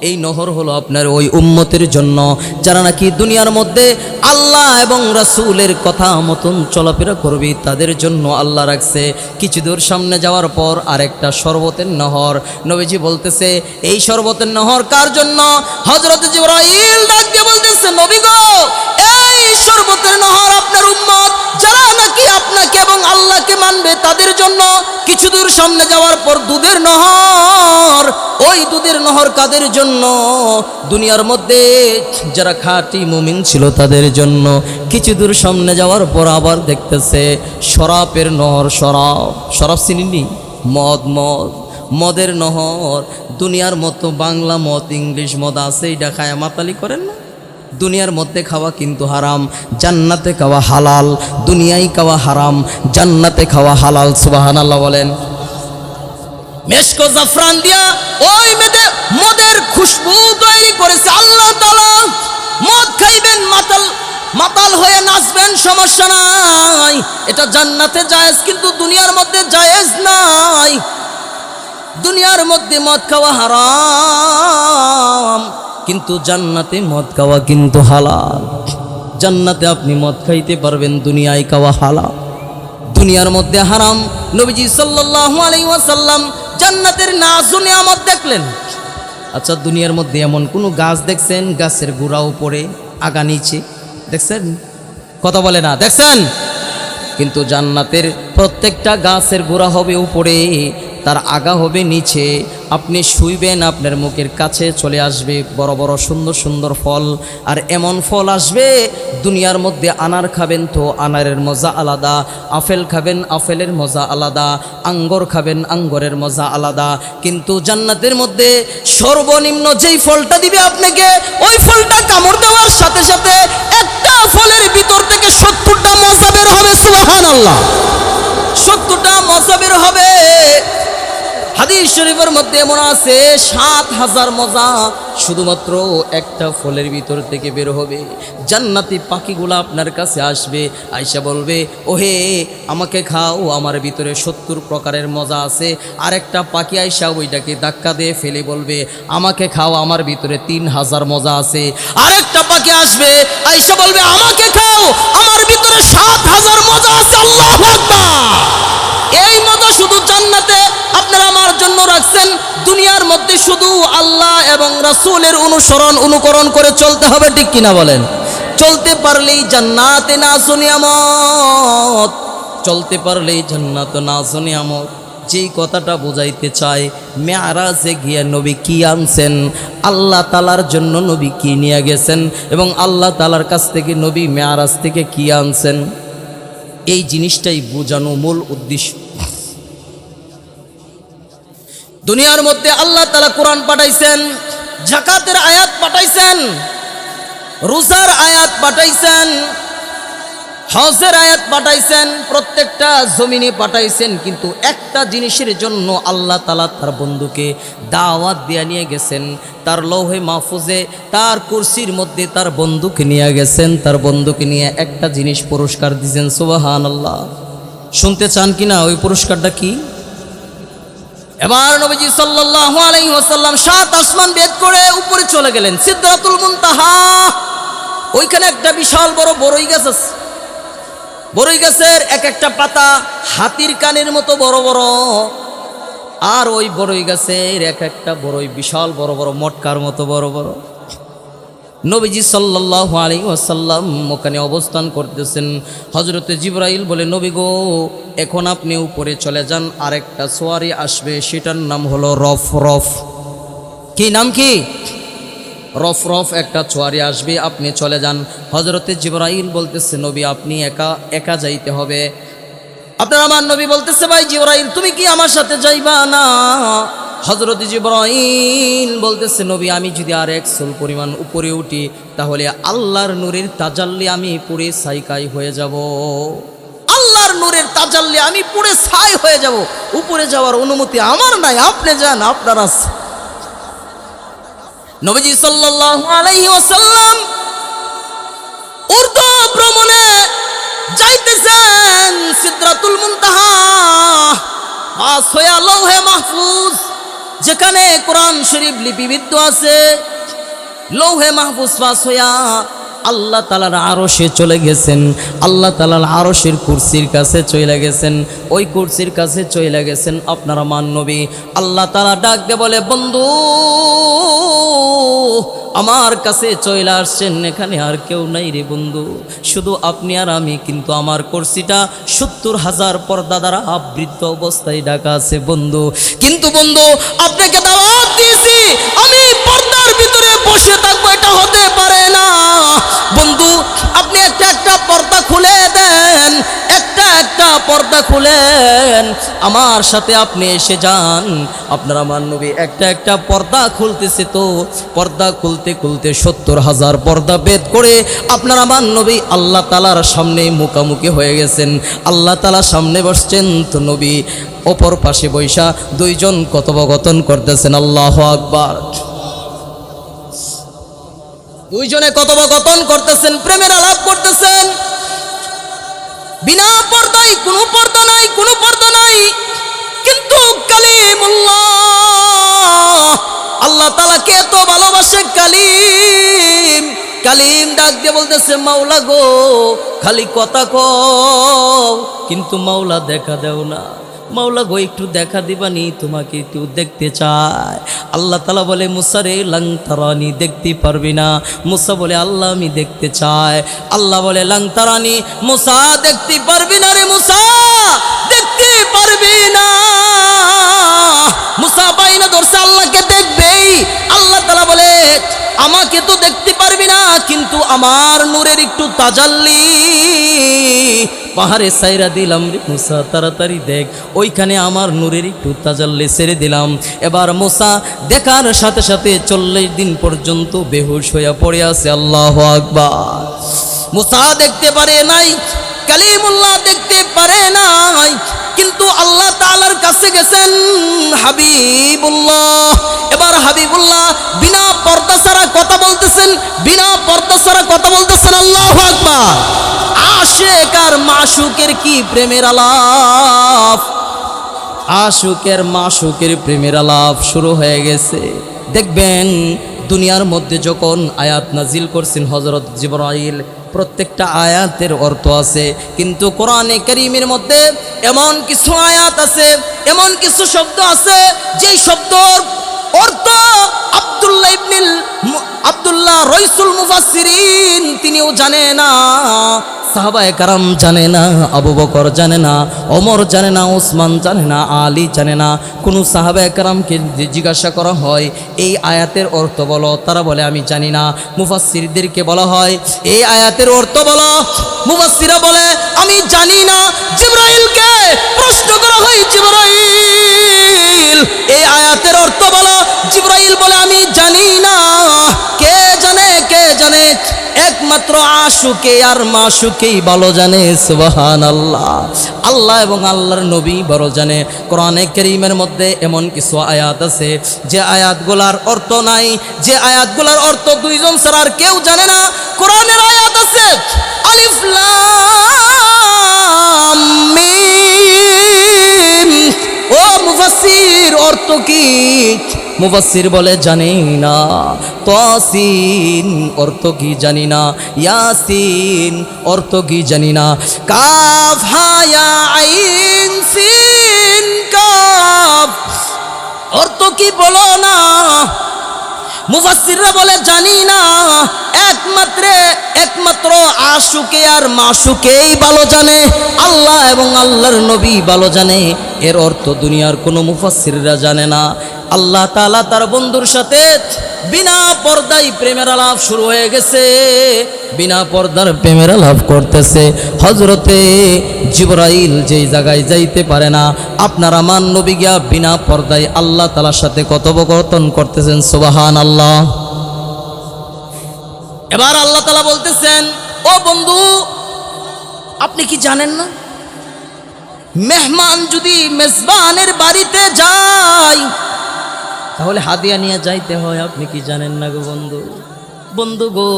এই নহর হলো আপনার ওই উম্মতের জন্য যারা নাকি দুনিয়ার মধ্যে আল্লাহ এবং রাসূলের কথা মতন চলাফেরা করবে, তাদের জন্য আল্লাহ রাখছে। কিছু দূর সামনে যাওয়ার পর আরেকটা শরবতের নহর। নবীজি বলতেছে, এই শরবতের নহর কার জন্য? হযরত জিবরাইল ডাক দিয়ে বলতেছে, নবী গো, এই শরবতের নহর আপনার উম্মত যারা নাকি আপনাকে এবং আল্লাহকে মানবে তাদের জন্য। কিছু দূর সামনে যাওয়ার পর দুধের নহর। ওই দুধের নহর কাদের জন্য? দুনিয়ার মধ্যে যারা খাঁটি মুমিন ছিল তাদের জন্য। কিছু দূর সামনে যাওয়ার পর আবার দেখতেছে শরাবের নহর। শরাব, শরাব চিনিনি? মদ, মদ, মদের নহর। দুনিয়ার মতো বাংলা মদ, ইংলিশ মদ আছে, এটা খায়া মাতালি করেন না? দুনিয়ার মধ্যে খাওয়া কিন্তু হারাম, জান্নাতে খাওয়া হালাল। দুনিয়ায় খাওয়া হারাম, জান্নাতে খাওয়া হালাল। সুবহানাল্লাহ বলেন। মেশক জাফরান দিয়া ওই মদের খুশবু তৈরি করেছে আল্লাহ তাআলা। মদ খাইবেন, মাতাল হয়ে নাচবেন, সমস্যা নাই, এটা জান্নাতে জায়েজ, কিন্তু দুনিয়ার মধ্যে জায়েজ নাই। দুনিয়ার মধ্যে মদ খাওয়া হারাম, কিন্তু জান্নাতে মদ খাওয়া কিন্তু হালাল। জান্নাতে আপনি মদ খাইতে পারবেন, দুনিয়ায় খাওয়া হালাল। দুনিয়ার মধ্যে হারাম। নবীজি সাল্লাল্লাহু আলাইহি ওয়াসাল্লাম জান্নাতের নাজ ও নিয়ামত দেখলেন। আচ্ছা, দুনিয়ার মধ্যে এমন কোনো গাছ দেখছেন গাছের গোড়া উপরে আগা নিচে? দেখছেন? কথা বলে না, দেখছেন? কিন্তু জান্নাতের প্রত্যেকটা গাছের গোড়া হবে উপরে, তার আগা হবে নিচে। আপনি শুইবেন, আপনার মুখের কাছে চলে আসবে বড় বড় সুন্দর সুন্দর ফল। আর এমন ফল আসবে, দুনিয়ার মধ্যে আনার খাবেন তো আনারের মজা আলাদা, আপেল খাবেন আপেলের মজা আলাদা, আঙ্গুর খাবেন আঙ্গুরের মজা আলাদা। কিন্তু জান্নাতের মধ্যে সর্বনিম্ন যেই ফলটা দিবে আপনাকে, ওই ফলটা কামড় দেওয়ার সাথে সাথে একটা ফলের ভিতর থেকে 70টা মজা বের হবে। সুবহানাল্লাহ, 70টা মজা বের হবে। হাদিস শরীফের মধ্যে এমন আছে 7,000 মজা শুধুমাত্র একটা ফলের ভিতর থেকে বের হবে। জান্নাতি পাখিগুলো আপনার কাছে আসবে, আয়সা বলবে, ওহে আমাকে খাও, আমার ভিতরে 70 প্রকারের মজা আছে। আরেকটা পাখি আয়সা ওইটাকে ধাক্কা দিয়ে ফেলে বলবে, আমাকে খাও, আমার ভিতরে 3,000 মজা আছে। আরেকটা পাখি আসবে, আয়সা বলবে, আমাকে খাও, আমার ভিতরে 7,000 মজা আছে। আল্লাহু আকবার। এই মজা শুধু জান্নাতে আপনারা আমার জন্য রাখছেন। দুনিয়ার মধ্যে শুধু আল্লাহ এবং রাসূলের অনুকরণ করে চলতে হবে, ঠিক কিনা বলেন? চলতে পারলেই জান্নাতে নাজ ও নিয়ামত, চলতে পারলেই জান্নাত ও নাজ ও নিয়ামত। যেই কথাটা বোঝাইতে চায়, মেরাজে গিয়া নবী কি আনছেন, আল্লাহ তাআলার জন্য নবী কি নিয়ে গেছেন, এবং আল্লাহ তাআলার কাছ থেকে নবী মেরাজ থেকে কি আনছেন, এই জিনিসটাই বোঝানো মূল উদ্দেশ্য। দুনিয়ার মধ্যে আল্লাহ তাআলা কোরআন পাঠাইছেন, যাকাতের আয়াত পাঠাইছেন, রোজার আয়াত পাঠাইছেন, হজের আয়াত পাঠাইছেন, প্রত্যেকটা জমিনে পাঠাইছেন। কিন্তু একটা জিনিসের জন্য আল্লাহ তাআলা তার বন্ধুকে দাওয়াত দিয়ে নিয়ে গেছেন, তার লৌহে মাহফুজে তার কুরসির মধ্যে তার বন্ধুকে নিয়ে গেছেন, তার বন্ধুকে নিয়ে একটা জিনিস পুরস্কার দিয়েছেন। সুবহানাল্লাহ। শুনতে চান কিনা ওই পুরস্কারটা কি? এবার নবীজি সাল্লাল্লাহু আলাইহি ওয়াসাল্লাম 7 আসমান ভেদ করে উপরে চলে গেলেন সিদরাতুল মুনতাহা। ওইখানে একটা বিশাল বড় বড়ই গাছ আছে। বড়ই গাছের এক একটা পাতা হাতির কানের মতো বড় বড়, আর ওই বড়ই গাছের এক একটা বড়ই বিশাল বড় বড়, মটকার মতো বড় বড়। নবীজি সাল্লাল্লাহু আলাইহি ওয়াসাল্লাম ওখানে অবস্থান করতেছেন। হযরতে জিবরাইল বলে, নবী গো, এখন আপনি উপরে চলে যান, আরেকটা সোয়ারি আসবে, সেটার নাম হলো রফ রফ। কি নাম? কি? রফ রফ একটা সোয়ারি আসবে, আপনি চলে যান। হযরতে জিবরাইল বলতেছে, নবী আপনি একা একা যাইতে হবে। আপনার আমার নবী বলতেছে, ভাই জিবরাইল তুমি কি আমার সাথে যাইবা না? হযরত জিবরাইল বলতেছে, নবী আমি যদি আর এক চুল পরিমাণ উপরে উঠি তাহলে আল্লাহর নূরের তাজাল্লি আমি পুরে ছাই হয়ে যাব। আল্লাহর নূরের তাজাল্লি আমি পুরে ছাই হয়ে যাব। উপরে যাওয়ার অনুমতি আমার নাই, আপনি যান, আপনার আছে। নবীজি সাল্লাল্লাহু আলাইহি ওয়াসাল্লাম উর্দু ভ্রমণে যাইতেছেন সিদরাতুল মুনতাহা, পাস হয়ে লৌহে মাহফুজ যেখানে কোরআন শরীফ লিপিবদ্ধ আছে, লৌহে মাহফুজ পাস হইয়া আল্লাহ তাআলার আরশে চলে গেছেন। আল্লাহ তাআলার আরশের কুরসির কাছে চলে গেছেন। ওই কুরসির কাছে চলে গেছেন আপনার আমার নবী। আল্লাহ তাআলা ডাক দিয়ে বলে, বন্ধু আমার কাছে চলে আসছেন, এখানে আর কেউ নাই রে বন্ধু, শুধু আপনি আর আমি। কিন্তু আমার কুরসিটা 70,000 পর্দা দ্বারা আবৃত অবস্থায় ঢাকা আছে বন্ধু। কিন্তু বন্ধু আপনাকে দাওয়াত দিয়েছি, আমি পর্দার ভিতরে বসে থাকবো, এটা হতে পারে না। বন্ধু আপনি একটা একটা পর্দা খুলে দেন, একটা একটা পর্দা খুলেন, আমার সাথে আপনি এসে যান। আপনার আমার নবী একটা একটা পর্দা খুলতেছে, তো পর্দা খুলতে খুলতে 70,000 পর্দা ভেদ করে আপনার আমার নবী আল্লাহ তাআলার সামনে মুখামুখি হয়ে গেছেন। আল্লাহ তাআলার সামনে বসছেন, তো নবী অপর পাশে বৈশা দুইজন কথোপকথন করতেছেন। আল্লাহু আকবার। দুইজনে কথোপকথন করতেছেন, প্রেমের আলাপ করতেছেন। বিনা পর্দায়, কোনো পর্দা নাই, কোনো পর্দা নাই। কিন্তু কালিমুল্লাহ, আল্লাহ তাআলাকে এত ভালোবাসে কালিম। কালিম ডাক দিয়ে বলতেছে, মাওলা গো খালি কথা কও, কিন্তু মাওলা দেখা দেও না। মাওলা গো একটু দেখা দিবানি, তোমাকে একটু দেখতে চায়। আল্লাহ তাআলা বলে, মুসা রে লাং তারানি, দেখতে পারবি না। মুসা বলে, আল্লাহ আমি দেখতে চাই। আল্লাহ বলে, লাং তারানি, মুসা দেখতে পারবি না রে মুসা, দেখতে পারবি না। মুসা বাইনা ধরছে, আল্লাহকে দেখবেই। আল্লাহ তাআলা বলে, আমাকে তো দেখতে পারবি না, কিন্তু আমার নূরের একটু তাজাল্লি পাহাড়ে সাইরা দিলাম রে মুসা, তাড়াতাড়ি দেখ, ওইখানে আমার নূরের একটু তাজাল্লি ছেড়ে দিলাম। এবার মুসা দেখার সাথে সাথে 40 দিন পর্যন্ত বেহুশ হইয়া পড়ে আছে। আল্লাহু আকবার। মুসা দেখতে পারে নাই, কালিমুল্লাহ দেখতে পারে নাই, কিন্তু আল্লাহ তাআলার কাছে গেছেন হাবিবুল্লাহ। এবার হাবিবুল্লাহ বিনা পর্দা ছাড়া কথা বলতেছেন, বিনা পর্দা ছাড়া কথা বলতেছেন। আল্লাহু আকবার। আশিক আর মাশুকের কি প্রেমের আলাপ, আশুকের মাশুকের প্রেমের আলাপ শুরু হয়ে গেছে। দেখবেন দুনিয়ার মধ্যে যখন আয়াত নাজিল করছেন হযরত জিবরাইল, প্রত্যেকটা আয়াতের অর্থ আছে। কিন্তু কোরআনে কারীমের মধ্যে এমন কিছু আয়াত আছে, এমন কিছু শব্দ আছে, যেই শব্দর অর্থ আব্দুল আব্দুল্লাহ রইসুল মুফাসসিরিন তিনিও জানে না, সাহাবায়ে কারাম জানে না, আবু বকর জানে না, ওমর জানে না, ওসমান জানে না, আলী জানে না। কোনো সাহাবায়ে কারামকে জিজ্ঞাসা করা হয় এই আয়াতের অর্থ বলো, তারা বলে আমি জানি না। মুফাসসিরদেরকে বলা হয় এই আয়াতের অর্থ বলো, মুফাসসিররা বলে আমি জানি না। জিবরাইলকে প্রশ্ন করা হয়, জিবরাইল এই আয়াতের অর্থ বলো। জিবরাইল বলে আমি জানি না। কে জানে, কে জানে? একমাত্র আশুকে আর মাশুকেই ভালো জানে। সুবহানাল্লাহ। আল্লাহ এবং আল্লাহর নবী বড় জানে। কোরআনে কারীমের মধ্যে এমন কিছু আয়াত আছে যে আয়াতগুলার অর্থ নাই, যে আয়াতগুলার অর্থ দুইজন ছাড়া আর কেউ জানে না। কোরআনের আয়াত আছে আলিফ লাম মিম। ও মুফাসসির অর্থ কি? মুফাসসির বলে জানি না। তাসিন অর্থ কি জানি না। ইয়াসিন অর্থ কি জানি না। কাফ হা ইয়া আইন সিন কাফ অর্থ কি বলো না। মুফাসসিররা বলে জানি না। একমাত্র আশুকে আর মাশুকেই ভালো জানে। আল্লাহ এবং আল্লাহর নবী ভালো জানে। এর অর্থ দুনিয়ার কোনো মুফাসসিররা জানে না। আল্লাহ তাআলা তার বন্ধুর সাথে বিনা পর্দায় প্রেমের আলাপ শুরু হয়ে গেছে। বিনা পর্দার প্রেমের আলাপ করতেছে। হযরতে জিবরাইল যেই জায়গায় যাইতে পারে না, আপনার আমার নবী গিয়া বিনা পর্দায় আল্লাহ তাআলার সাথে কথোপকথন করতেছেন। সুবহানাল্লাহ। এবার আল্লাহ তাআলা বলতেছেন, ও বন্ধু আপনি কি জানেন না মেহমান যদি মেজবানের বাড়িতে যায় তাহলে হাদিয়া নিয়ে যাইতে হয়? আপনি কি জানেন না গো বন্ধু? বন্ধু গো,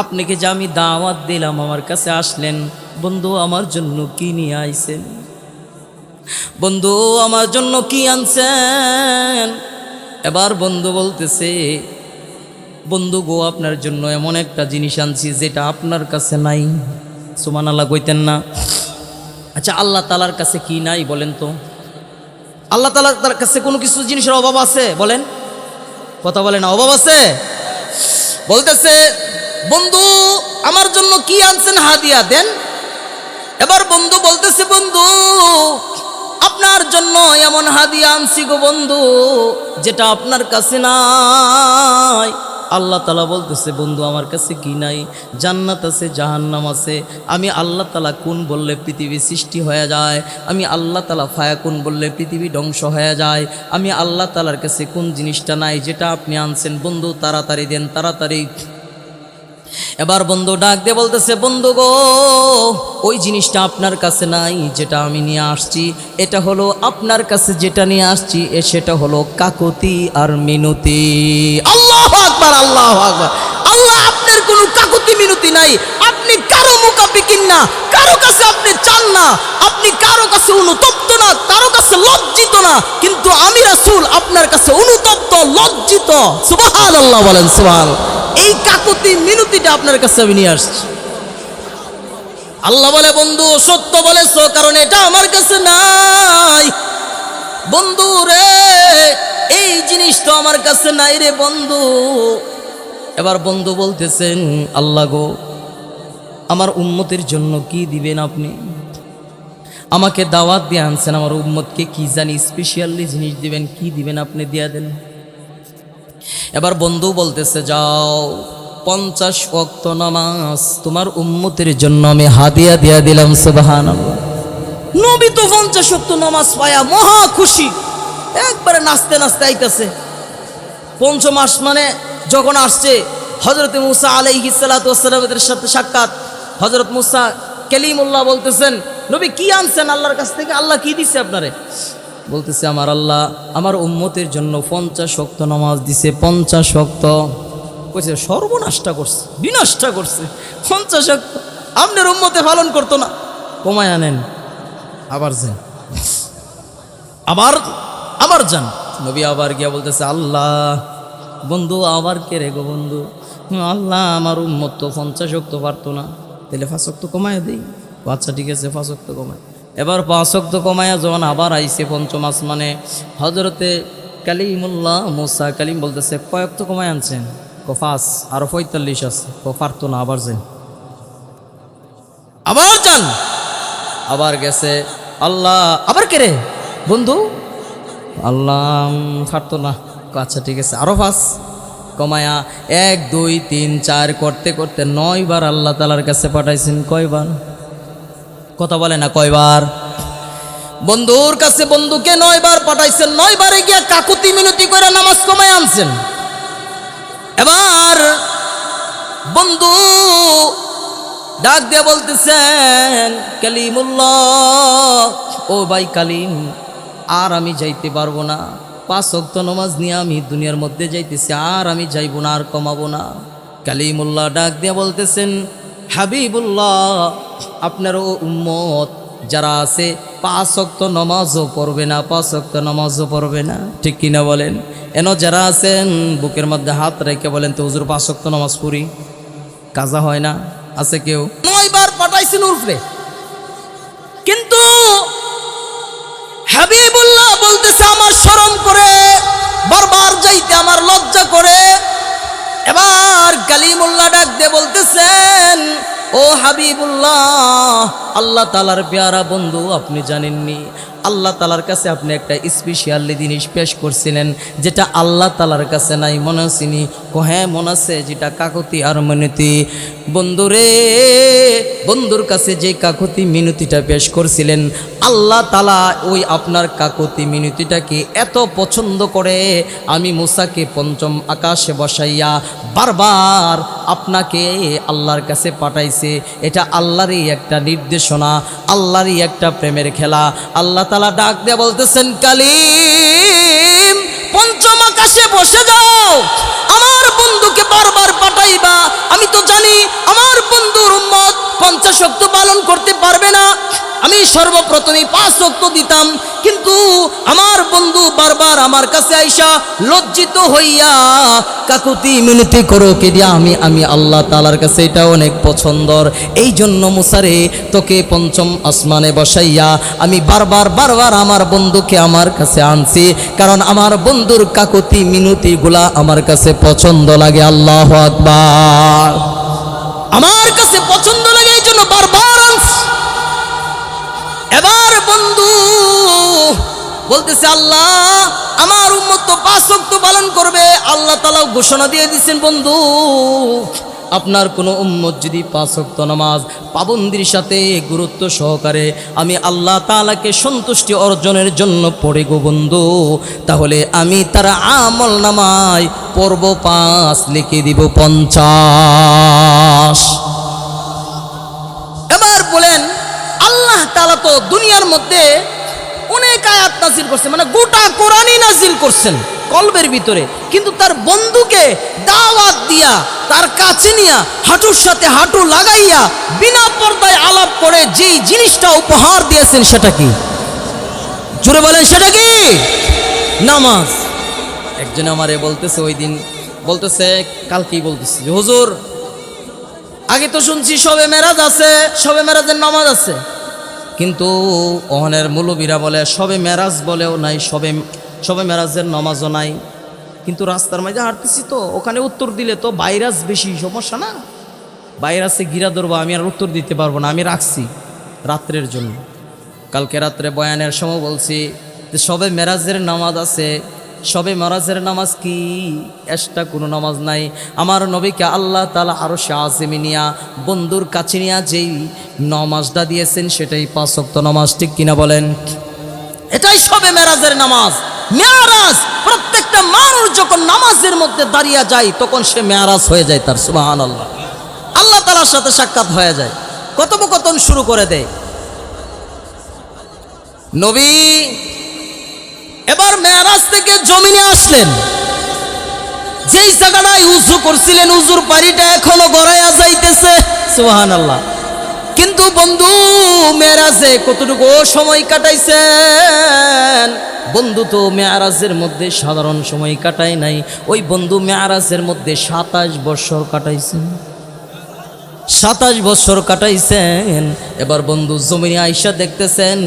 আপনি কি যে আমি দাওয়াত দিলাম, আমার কাছে আসলেন, বন্ধু আমার জন্য কি নিয়ে আইছেন? বন্ধু আমার জন্য কি আনছেন? এবার বন্ধু বলতেছে, বন্ধু গো আপনার জন্য এমন একটা জিনিস আনছি যেটা আপনার কাছে নাই। সুবহানাল্লাহ কইতেন না? আচ্ছা আল্লাহ তাআলার কাছে কি নাই বলেন তো? আল্লাহ তাআলার কাছে কোনো কিছু জিনিসের অভাব আছে? বলেন, কথা বলে না, অভাব আছে? বলতেছে বন্ধু আমার জন্য কি আনছেন, হাদিয়া দেন। এবার বন্ধু বলতেছে, বন্ধু আপনার জন্য এমন হাদিয়া আনছি গো বন্ধু যেটা আপনার কাছে নাই। আল্লাহ তাআলা বলতেছে, বন্ধু আমার কাছে কি নাই? জান্নাত আছে, জাহান্নাম আছে। আমি আল্লাহ তাআলা কোন বললে পৃথিবী সৃষ্টি হয়ে যায়। আমি আল্লাহ তাআলা ফায়াকুন বললে পৃথিবী ধ্বংস হয়ে যায়। আমি আল্লাহ তাআলার কাছে কোন জিনিসটা নাই যেটা আপনি আনছেন? বন্ধু তাড়াতাড়ি দেন, তাড়াতাড়ি। এবার বন্ধু ডাক দিয়ে বলতেছে, বন্ধু গো ওই জিনিসটা আপনার কাছে নাই যেটা আমি নিয়ে আসছি। এটা হলো আপনার কাছে যেটা নিয়ে আসছি সেটা হলো কাকুতি আর মিনতি। আল্লাহু আকবার, আল্লাহু আকবার। আল্লাহ আপনার কোনো কাকুতি মিনতি নাই। আপনি কারো মুকাবিকিন না, কারো কাছে আপনি চান না, আপনি কারো কাছে অনুতপ্ত না, কারো কাছে লজ্জিত না। কিন্তু আমি রাসূল আপনার কাছে অনুতপ্ত, লজ্জিত। সুবহানাল্লাহ বলেন, সুবহানাল্লাহ। এই কাকুতি মিনতিটা আপনার কাছে আমি নিয়ে আসছি। আল্লাহ বলে, বন্ধু সত্য বলেছো, কারণ এটা আমার কাছে নাই। বন্ধু রে এই জিনিস তো আমার কাছে নাই রে বন্ধু। এবার বন্ধু বলতেছেন, আল্লাহ গো আমার উম্মতের জন্য কি দিবেন আপনি? আমাকে দাওয়াত দিয়ে আনছেন, আমার উম্মতকে কি জানি স্পেশালি জিনিস দিবেন, কি দিবেন আপনি দিয়া দেন। এবার বন্ধু বলতেছে, যাও 50 ওয়াক্ত নামাজ তোমার উম্মতের জন্য আমি হাদিয়া দিয়া দিলাম। সুবহানাল্লাহ। নবী তো 50 ওয়াক্ত নামাজ পায়া মহা খুশি, একবারে নাচতে নাচতে আইতাছে। 5 মাস মানে যখন আসছে হযরত মুসা আলাইহিস সালাতু ওয়াস সালামের সাথে সাক্ষাৎ, হযরত মুসা কালিমুল্লাহ বলতেছেন, নবী কি আনছেন আল্লাহর কাছ থেকে? আল্লাহ কি দিছে আপনারে? বলতেছে, আমার আল্লাহ আমার উম্মতের জন্য 50 ওয়াক্ত নামাজ দিছে। 50 ওয়াক্ত কইছে, সর্বনাশটা করছে, বিনষ্ট করছে। 50 ওয়াক্ত আপনার উম্মতে পালন করতো না, কমায় আনেন। আবার যান, আবার যান। নবী আবার গিয়া বলতেছে, আল্লাহ বন্ধু আবার কে রে গো বন্ধু? আল্লাহ আমার উম্মত তো 50 ওয়াক্ত পারতো না, তাহলে 5 ওয়াক্ত কমায় দেই। আচ্ছা ঠিক আছে 5 ওয়াক্ত কমায়। এবার 5 ওয়াক্ত কমায়া যখন আবার আইছে 5 মাস, মানে হযরতে কালিমুল্লাহ মুসা কালিম বলতেছে কয়েক তো কমায় আনছেন কফাস আরো 45 আছে কফার তো না আবার যান আবার যান আবার গেছে আল্লাহ আবার কে রে বন্ধু আল্লাহ ফারতো না আচ্ছা ঠিক আছে আরো ফাঁস কমায়া 1 2 3 4 করতে করতে 9 বার আল্লাহ তাআলার কাছে পাঠাইছেন কয়বার কথা বলে না কয়বার বন্ধুর কাছে বন্ধুকে 9 বার পাঠাইছেন 9 বারে গিয়া কাকুতি মিনতি করে নামাজ কমায় আনছেন এবার বন্ধু ডাক দিয়ে বলতেছেন কালিমুল্লাহ ও ভাই কালিম আর আমি যাইতে পারবো না 5 ওয়াক্ত নামাজ নিয়ে আমি দুনিয়ার মধ্যে যাইতেছি আর আমি যাইব না আর কমাবো না কালিমুল্লাহ ডাক দিয়ে বলতেছেন হাবিবুল্লাহ আপনারও উম্মত যারা আছে 5 ওয়াক্ত নামাজও পড়বে না 5 ওয়াক্ত নামাজও পড়বে না ঠিক কিনা বলেন এন যারা আছেন বুকের মধ্যে হাত রেখে বলেন তো হুজুর 5 ওয়াক্ত নামাজ পড়ি কাজা হয় না আছে কেউ 9 বার পাঠাইছেন উর্ফে কিন্তু হাবিবুল্লাহ বলতেছে আমার শরম করে বারবার যাইতে আমার লজ্জা করে এবার কালিমুল্লাহ ডাক দিয়ে বলতেছেন ও হাবিবুল্লাহ আল্লাহ তাআলার পেয়ারা বন্ধু আপনি জানেননি আল্লাহ তাআলার কাছে আপনি একটা স্পেশাল জিনিস পেশ করছিলেন যেটা আল্লাহ তাআলার কাছে নাই মনে আসেনি হ্যাঁ মনে আছে যেটা কাকুতি আর মিনতি বন্ধুরে বন্ধুর কাছে যে কাকুতি মিনতিটা পেশ করছিলেন আল্লাহ তাআলা ওই আপনার কাকুতি মিনতিটাকে এত পছন্দ করে আমি মুসাকে 5ম আকাশে বসাইয়া বারবার আপনাকে আল্লাহর কাছে পাঠাইছে এটা আল্লাহরই একটা নির্দেশনা আল্লাহরই একটা প্রেমের খেলা আল্লাহ তাআলা ডাক দিয়ে বলতেছেন কালিম 5ম আকাশে বসে যাও আমার বন্ধুকে বারবার পাঠাইবা আমি তো জানি আমার বন্ধুর উম্মত 50 ওয়াক্ত পালন করতে পারবে না আমি সর্বপ্রথমে 5 ওয়াক্ত দিতাম কিন্তু আমার বন্ধু বারবার আমার কাছে আইসা লজ্জিত হইয়া কাকুতি মিনতি করো কে দিয়া আমি আল্লাহ তাআলার কাছে এটা অনেক পছন্দর এই জন্য মুসারে তোকে 5ম আসমানে বসাইয়া আমি বারবার আমার বন্ধুকে আমার কাছে আনছি কারণ আমার বন্ধুর কাকুতি মিনতিগুলা আমার কাছে পছন্দ লাগে আল্লাহু আকবার আমার কাছে পছন্দ লাগে এই জন্য বারবার আনছি এবার বন্ধু বলতেছে আল্লাহ আমার উম্মত তো 5 ওয়াক্ত পালন করবে আল্লাহ তাআলা ঘোষণা দিয়ে দিয়েছেন বন্ধু আপনার কোনো উম্মত যদি 5 ওয়াক্ত নামাজ পাবন্দির সাথে গুরুত্ব সহকারে আমি আল্লাহ তাআলাকে সন্তুষ্টি অর্জনের জন্য পড়ে গো বন্ধু তাহলে আমি তার আমল নামায় পড়ব 5 লিখে দিব 50 এবার বলেন আল্লাহ তাআলা তো দুনিয়ার মধ্যে অনেক আয়াত নাজিল করছেন মানে গোটা কোরআনই নাজিল করছেন কলবের ভিতরে কিন্তু তার বন্ধুকে দাওয়াত দিয়া তার কাছে নিয়া হাঁটুর সাথে হাঁটু লাগাইয়া বিনা পর্দায় আলাপ করে যেই জিনিসটা উপহার দিয়েছেন সেটা কি জোরে বলেন সেটা কি নামাজ একজন আমারে বলতেছে ওই দিন বলতেছে কালকেই বলতেছে যে হুজুর আগে তো শুনছি শবে মেরাজ আছে শবে মেরাজের নামাজ আছে কিন্তু ওহনের মুলুবীরা বলে শবে মেরাজ বলেও নাই শবে মেরাজের নামাজও নাই কিন্তু রাস্তার মাঝে হাঁটতেছি তো ওখানে উত্তর দিলে তো ভাইরাস বেশি সমস্যা না ভাইরাসে গিরা ধরবো আমি আর উত্তর দিতে পারবো না আমি রাখছি রাত্রের জন্য কালকে রাত্রে বয়ানের সময় বলছি যে শবে মেরাজের নামাজ আছে শবে মেরাজের নামাজ কি এক্সট্রা কোনো নামাজ নাই আমার নবীকে আল্লাহ তাআলা আরশে আজিমে নিয়া বন্ধুর কাছে নিয়া যেই নামাজটা দিয়েছেন সেটাই 5 ওয়াক্ত নামাজ ঠিক কিনা বলেন এটাই শবে মেরাজের নামাজ মেরাজ প্রত্যেকটা মানুষ যখন নামাজের মধ্যে দাঁড়িয়ে যায় তখন সে মেরাজ হয়ে যায় তার সুবহানাল্লাহ আল্লাহ তাআলার সাথে সাক্ষাৎ হয়ে যায় কথোপকথন শুরু করে দেয় নবী এবার মেরাজ থেকে জমিনে আসলেন যেই জায়গাটায় উজু করছিলেন উজুর পানিটা এখনো গড়াইয়া যাইতেছে সুবহানাল্লাহ কিন্তু বন্ধু মেরাজে কতটুকু সময় কাটাইছেন বন্ধু তো মেরাজের মধ্যে সাধারণ সময় কাটায় নাই ওই বন্ধু মেরাজের মধ্যে 27 বছর কাটাইছেন 27 বছর কাটাইছেন। এবার বন্ধু জমিনে আইসা দেখতেছেন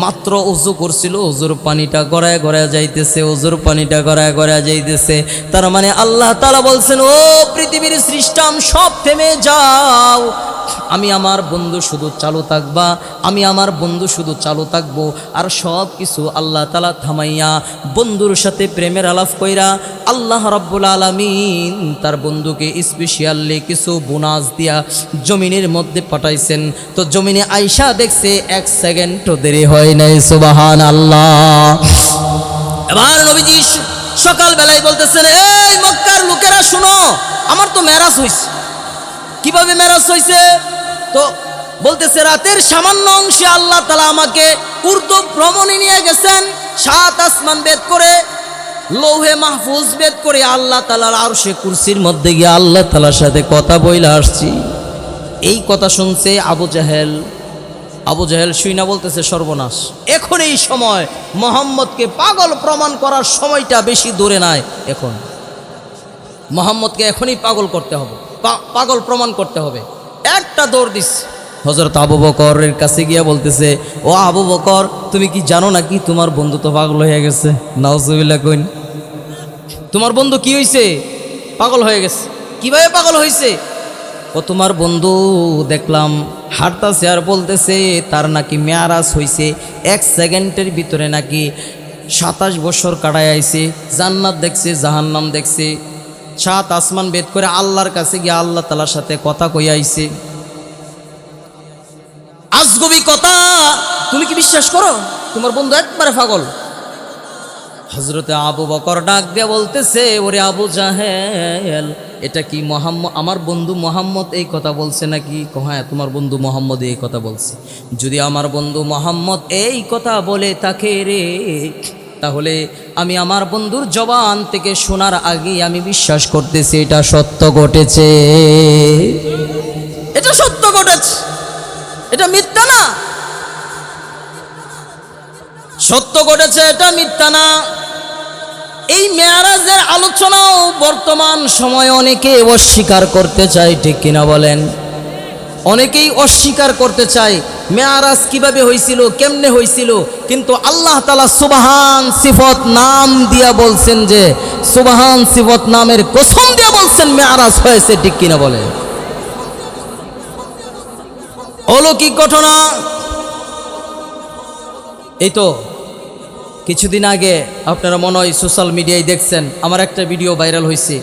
মাত্র উজু করছিল, উজুর পানিটা গড়ায় গড়ায় যাইতেছে, উজুর পানিটা গড়ায় গড়ায় যাইতেছে। তার মানে আল্লাহ তাআলা বলছেন, ও পৃথিবীর সৃষ্টাম সব থেমে যাও, আমি আমার বন্ধু শুধু চালু থাকবা, আমি আমার বন্ধু শুধু চালু থাকবো। আর সব কিছু আল্লাহ তাআলা থামাইয়া বন্ধুর সাথে প্রেমের আলাপ কইরা আল্লাহ রাব্বুল আলামিন তার বন্ধুকে স্পেশালি কিছু বোনাস দিয়া জমিনের মধ্যে পাঠাইছেন। তো জমিনে আইসা দেখছে 1 সেকেন্ডও দেরি হয় নাই। সুবহানাল্লাহ। এবার নবীজি সকালবেলায় বলতেছেন, এই মক্কার লোকেরা শুনো, আমার তো মেরাজ হইছে। কিভাবে মেরাজ হইছে? তো বলতেছে, রাতের সামান্য অংশে আল্লাহ তাআলা আমাকে উর্দু ভ্রমণে নিয়ে গেছেন, 7 আসমান ভেদ করে, লৌহে মাহফুজ ভেদ করে আল্লাহ তাআলার আরশে কুরসির মধ্যে গিয়ে আল্লাহ তাআলার সাথে কথা বইলা আসছি। এই কথা শুনছে আবু জাহেল। আবু জাহেল শুইনা বলতেছে, সর্বনাশ, এখন এই সময় মুহাম্মদকে পাগল প্রমাণ করার সময়টা বেশি দূরে নাই, এখন মুহাম্মদকে এখনই পাগল করতে হবে, পাগল প্রমাণ করতে হবে। একটা দৌড় দিস হযরত আবু বকরের কাছে গিয়া বলতেছে, ও আবু বকর, তুমি কি জানো নাকি তোমার বন্ধু তো পাগল হয়ে গেছে? নাউজুবিল্লাহ কইন। তোমার বন্ধু কি হয়েছে? পাগল হয়ে গেছে। কিভাবে পাগল হয়েছে? ও তোমার বন্ধু দেখলাম হাঁটতাছে আর বলতেছে তার নাকি মেয়ারাজ হয়েছে, 1 সেকেন্ডের ভিতরে নাকি 27 বছর কাটায় আইছে, জান্নাত দেখছে, জাহান্নাম দেখছে, 7 আসমান ভেদ করে আল্লাহর কাছে গিয়ে আল্লাহ তাআলার সাথে কথা কই আইছে। আজগবি কথা, তুমি কি বিশ্বাস করো? তোমার বন্ধু একবারে পাগল। হযরতে আবু বকর ডাক দিয়ে বলতেছে, ওরে আবু জাহেল, এটা কি মুহাম্মদ, আমার বন্ধু মুহাম্মদ এই কথা বলছে নাকি? হ্যাঁ, তোমার বন্ধু মুহাম্মদ এই কথা বলছে। যদি আমার বন্ধু মুহাম্মদ এই কথা বলে থাকে রে, তাহলে আমি আমার বন্ধুর জবান থেকে শোনার আগে আমি বিশ্বাস করতেছি এটা সত্য ঘটেছে, এটা সত্য ঘটেছে, এটা মিথ্যা না। সত্য ঘটেছে, এটা মিথ্যা না। এই মেয়ারাজের আলোচনাও বর্তমান সময়ে অনেকে অস্বীকার করতে চায়, ঠিক কিনা বলেন? অনেকেই অস্বীকার করতে চায় মেয়ারাজ কিভাবে হয়েছিল, কেমনে হয়েছিল। কিন্তু আল্লাহ তাআলা সুবহান সিফত নাম দিয়া বলছেন, যে সুবহান সিফত নামের কসম দিয়া বলছেন মেয়ারাজ হয়েছে, ঠিক কিনা বলেন? অলৌকিক ঘটনা। এই তো কিছুদিন আগে আপনারা মনে হয় সোশ্যাল মিডিয়ায় দেখছেন, আমার একটা ভিডিও ভাইরাল হয়েছে।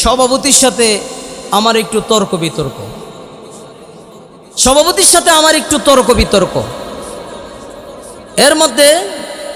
সভাপতির সাথে আমার একটু তর্ক বিতর্ক, সভাপতির সাথে আমার একটু তর্ক বিতর্ক। এর মধ্যে